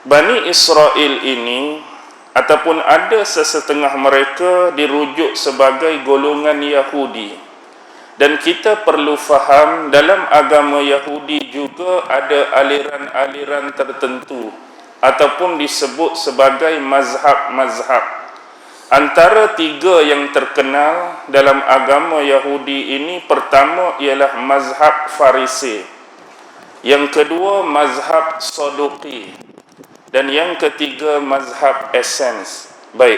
Bani Israel ini ataupun ada sesetengah mereka dirujuk sebagai golongan Yahudi, dan kita perlu faham dalam agama Yahudi juga ada aliran-aliran tertentu ataupun disebut sebagai mazhab-mazhab. Antara tiga yang terkenal dalam agama Yahudi ini, pertama ialah mazhab Farisi, yang kedua mazhab Saduqi, dan yang ketiga mazhab Essens. Baik,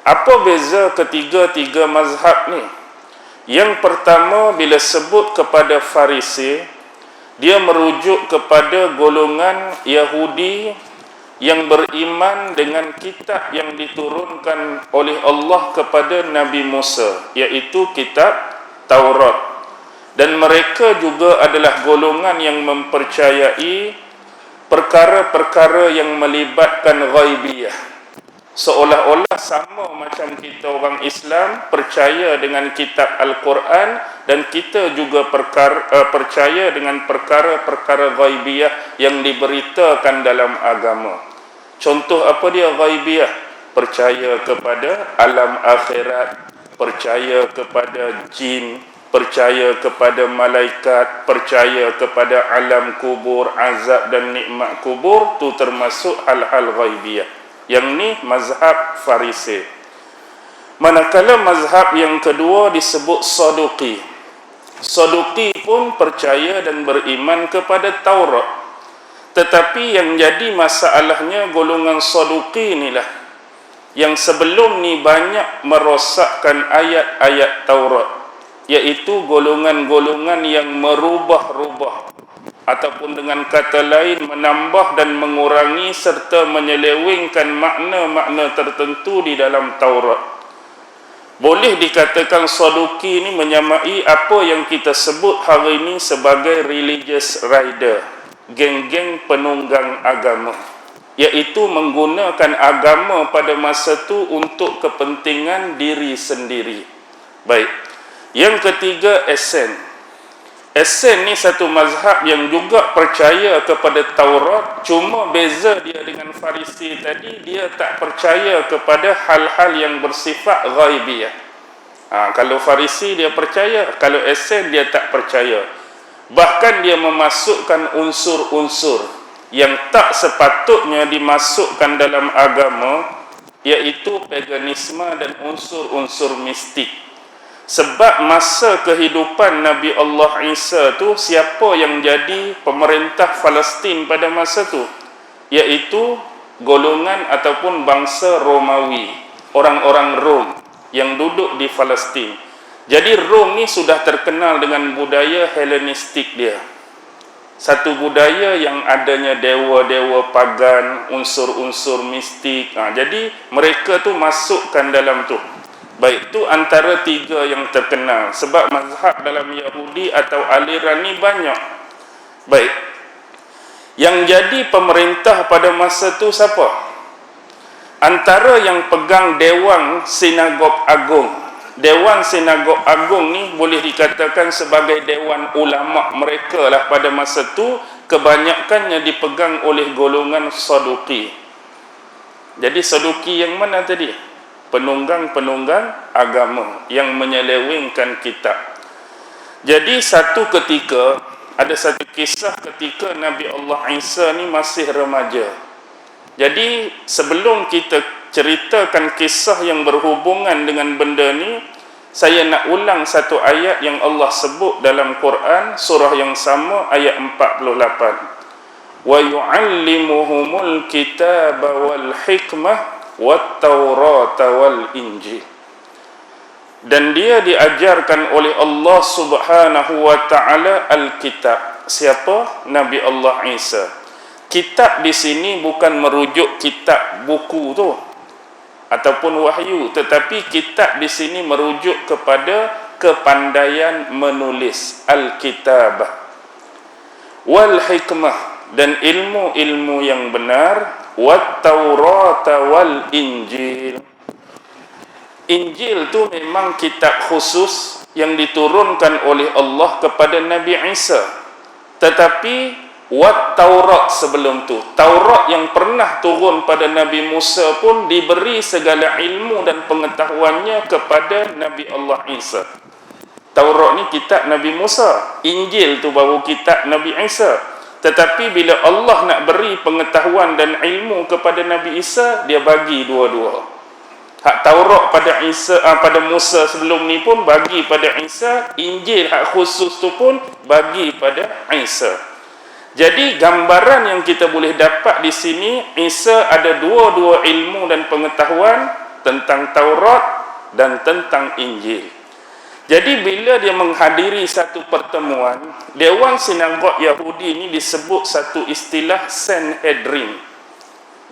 apa beza ketiga-tiga mazhab ni? Yang pertama, bila sebut kepada Farisi, dia merujuk kepada golongan Yahudi yang beriman dengan kitab yang diturunkan oleh Allah kepada Nabi Musa, iaitu kitab Taurat. Dan mereka juga adalah golongan yang mempercayai perkara-perkara yang melibatkan ghaibiyah, seolah-olah sama macam kita orang Islam percaya dengan kitab Al-Quran, dan kita juga percaya dengan perkara-perkara ghaibiyah yang diberitakan dalam agama. Contoh apa dia ghaibiyah? Percaya kepada alam akhirat, percaya kepada jin, percaya kepada malaikat, percaya kepada alam kubur, azab dan nikmat kubur. Tu termasuk hal-hal ghaibiyah. Yang ni mazhab Farisi. Manakala mazhab yang kedua disebut Saduqi. Saduqi pun percaya dan beriman kepada Taurat. Tetapi yang jadi masalahnya, golongan Saduqi inilah yang sebelum ni banyak merosakkan ayat-ayat Taurat, iaitu golongan-golongan yang merubah-rubah, ataupun dengan kata lain menambah dan mengurangi serta menyelewengkan makna-makna tertentu di dalam Taurat. Boleh dikatakan Saduqi ini menyamai apa yang kita sebut hari ini sebagai religious rider, geng-geng penunggang agama, iaitu menggunakan agama pada masa itu untuk kepentingan diri sendiri. Baik, yang ketiga Essens. Essens ni satu mazhab yang juga percaya kepada Taurat, cuma beza dia dengan Farisi tadi, dia tak percaya kepada hal-hal yang bersifat ghaibiyah. Kalau Farisi dia percaya, kalau Essens dia tak percaya. Bahkan dia memasukkan unsur-unsur yang tak sepatutnya dimasukkan dalam agama, iaitu paganisme dan unsur-unsur mistik. Sebab masa kehidupan Nabi Allah Isa tu, siapa yang jadi pemerintah Palestin pada masa tu? Iaitu golongan ataupun bangsa Romawi, orang-orang Rom yang duduk di Palestin. Jadi Rom ni sudah terkenal dengan budaya Helenistik dia. Satu budaya yang adanya dewa-dewa pagan, unsur-unsur mistik. Jadi mereka tu masukkan dalam tu. Baik, tu antara tiga yang terkenal. Sebab mazhab dalam Yahudi atau aliran ni banyak. Baik, yang jadi pemerintah pada masa tu siapa? Antara yang pegang Dewan Sinagog Agung. Dewan Sinagog Agung ni boleh dikatakan sebagai dewan ulama mereka lah pada masa tu. Kebanyakannya dipegang oleh golongan Saduqi. Jadi Saduqi yang mana tadi? Penunggang-penunggang agama yang menyelewengkan kitab. Jadi satu ketika, ada satu kisah ketika Nabi Allah Isa ni masih remaja. Jadi sebelum kita ceritakan kisah yang berhubungan dengan benda ni, saya nak ulang satu ayat yang Allah sebut dalam Quran, surah yang sama, ayat 48. Wa yu'allimuhumul kitaba wal hikmah wat Taurat wal Injil. Dan dia diajarkan oleh Allah Subhanahu wa taala Alkitab. Siapa? Nabi Allah Isa. Kitab di sini bukan merujuk kitab buku tu ataupun wahyu, tetapi kitab di sini merujuk kepada kepandaian menulis, Alkitabah. Wal hikmah, dan ilmu-ilmu yang benar, wat Taurat wal Injil. Injil tu memang kitab khusus yang diturunkan oleh Allah kepada Nabi Isa. Tetapi Wat Taurat sebelum tu. Taurat yang pernah turun pada Nabi Musa pun diberi segala ilmu dan pengetahuannya kepada Nabi Allah Isa. Taurat ni kitab Nabi Musa, Injil tu baru kitab Nabi Isa. Tetapi bila Allah nak beri pengetahuan dan ilmu kepada Nabi Isa, dia bagi dua-dua. Hak Taurat pada Isa, pada Musa sebelum ni pun bagi pada Isa. Injil hak khusus tu pun bagi pada Isa. Jadi gambaran yang kita boleh dapat di sini, Isa ada dua-dua ilmu dan pengetahuan tentang Taurat dan tentang Injil. Jadi bila dia menghadiri satu pertemuan, Dewan Sinagog Yahudi ini disebut satu istilah Sanhedrin.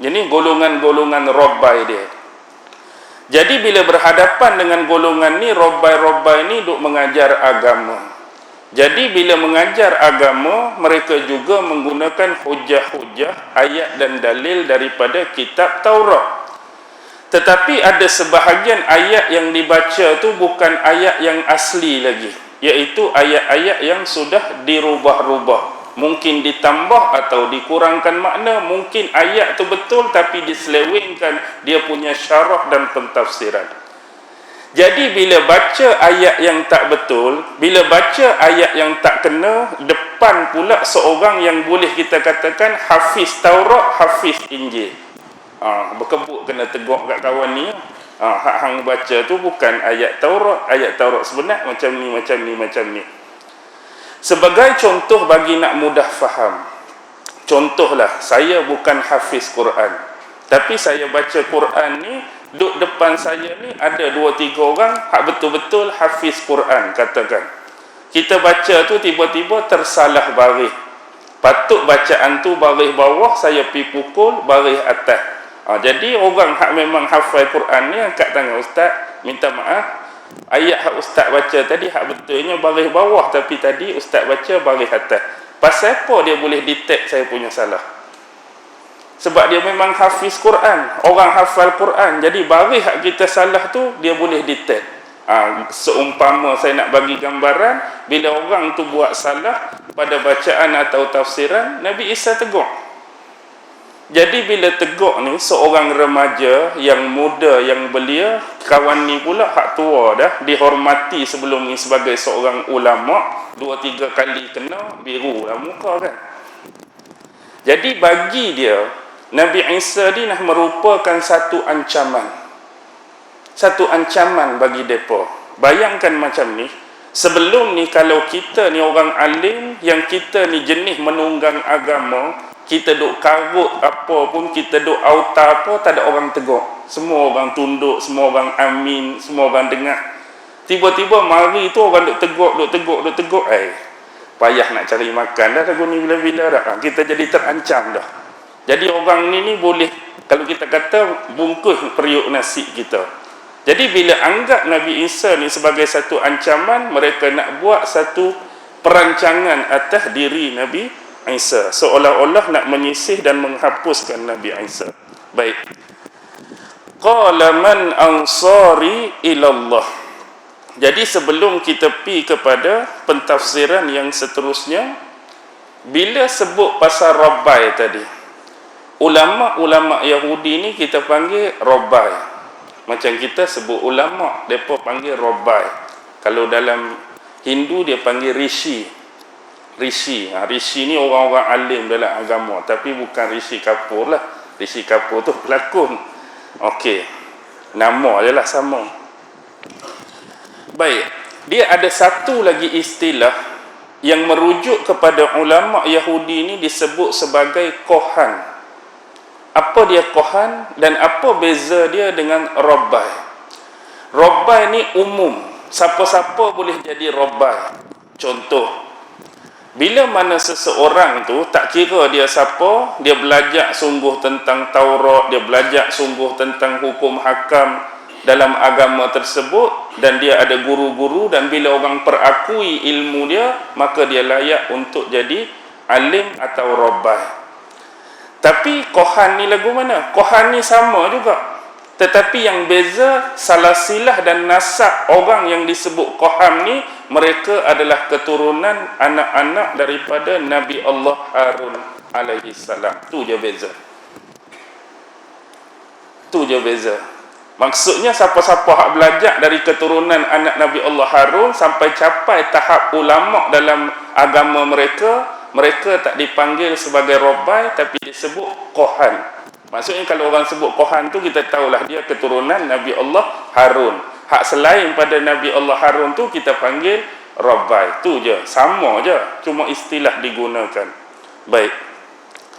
Jadi golongan-golongan Rabbai dia. Jadi bila berhadapan dengan golongan ni, Rabbai-Rabbai ni duk mengajar agama. Jadi bila mengajar agama, mereka juga menggunakan hujah-hujah, ayat dan dalil daripada kitab Taurat. Tetapi ada sebahagian ayat yang dibaca tu bukan ayat yang asli lagi, iaitu ayat-ayat yang sudah dirubah-rubah. Mungkin ditambah atau dikurangkan makna, mungkin ayat tu betul tapi diselewengkan dia punya syarah dan pentafsiran. Jadi bila baca ayat yang tak betul, bila baca ayat yang tak kena, depan pula seorang yang boleh kita katakan hafiz Taurat, hafiz Injil. Berkebut kena tegur kat kawan ni. Hak hang baca tu bukan ayat Taurat sebenar macam ni, macam ni, macam ni. Sebagai contoh bagi nak mudah faham. Contohlah, saya bukan hafiz Quran. Tapi saya baca Quran ni, duduk depan saya ni ada 2-3 orang hak betul-betul hafiz Quran, katakan. Kita baca tu tiba-tiba tersalah baris. Patut bacaan tu baris bawah, saya pi pukul baris atas. Jadi orang hak memang hafal Quran ni angkat tangan, ustaz, minta maaf. Ayat hak ustaz baca tadi hak betulnya baris bawah, tapi tadi ustaz baca baris atas. Pasal apa dia boleh detect saya punya salah? Sebab dia memang hafiz Quran, orang hafal Quran. Jadi baris hak kita salah tu dia boleh detect. Seumpama saya nak bagi gambaran, bila orang tu buat salah pada bacaan atau tafsiran, Nabi Isa tegur. Jadi bila tegur ni, seorang remaja yang muda, yang belia, kawan ni pula hak tua dah, dihormati sebelum ni sebagai seorang ulama, 2-3 kali kena, biru lah muka kan. Jadi bagi dia, Nabi Isa ni merupakan satu ancaman. Satu ancaman bagi mereka. Bayangkan macam ni, sebelum ni kalau kita ni orang alim, yang kita ni jenis menunggang agama, kita duk karut apa pun, kita duk auta apa, tak ada orang tegur. Semua orang tunduk, semua orang amin, semua orang dengar. Tiba-tiba mari tu orang duk tegur, payah nak cari makan dah lagu ni bila-bila dah. Kita jadi terancam dah. Jadi orang ni boleh, kalau kita kata, bungkus periuk nasi kita. Jadi bila anggap Nabi Isa ni sebagai satu ancaman, mereka nak buat satu perancangan atas diri Nabi Isa, seolah-olah nak menyisih dan menghapuskan Nabi Isa. Baik. Qala man ansari ilallah. Jadi sebelum kita pergi kepada pentafsiran yang seterusnya, bila sebut pasal Rabbai tadi, ulama-ulama Yahudi ni kita panggil Rabbai. Macam kita sebut ulama, mereka panggil Rabbai. Kalau dalam Hindu dia panggil Rishi. Rishi ni orang-orang alim dalam agama, tapi bukan Rishi Kapoor lah. Rishi Kapoor tu pelakon. Okey, nama je lah sama. Baik, dia ada satu lagi istilah yang merujuk kepada ulama Yahudi ni, disebut sebagai Kohan. Apa dia Kohan dan apa beza dia dengan Rabbai? Rabbai ni umum, siapa-siapa boleh jadi Rabbai. Contoh, bila mana seseorang tu, tak kira dia siapa, dia belajar sungguh tentang Taurat, dia belajar sungguh tentang hukum hakam dalam agama tersebut, dan dia ada guru-guru, dan bila orang perakui ilmu dia, maka dia layak untuk jadi alim atau Rabbai. Tapi Kohan ni lagu mana? Kohan ni sama juga. Tetapi yang beza salasilah dan nasab orang yang disebut Qaham ni, mereka adalah keturunan anak-anak daripada Nabi Allah Harun alaihi salam. Tu je beza. Tu je beza. Maksudnya siapa-siapa hak belajar dari keturunan anak Nabi Allah Harun sampai capai tahap ulama dalam agama mereka, mereka tak dipanggil sebagai Rabbai tapi disebut Qahan. Maksudnya kalau orang sebut Qahan tu, kita tahulah dia keturunan Nabi Allah Harun. Hak selain pada Nabi Allah Harun tu kita panggil Rabbai. Tu je, sama je, cuma istilah digunakan. Baik.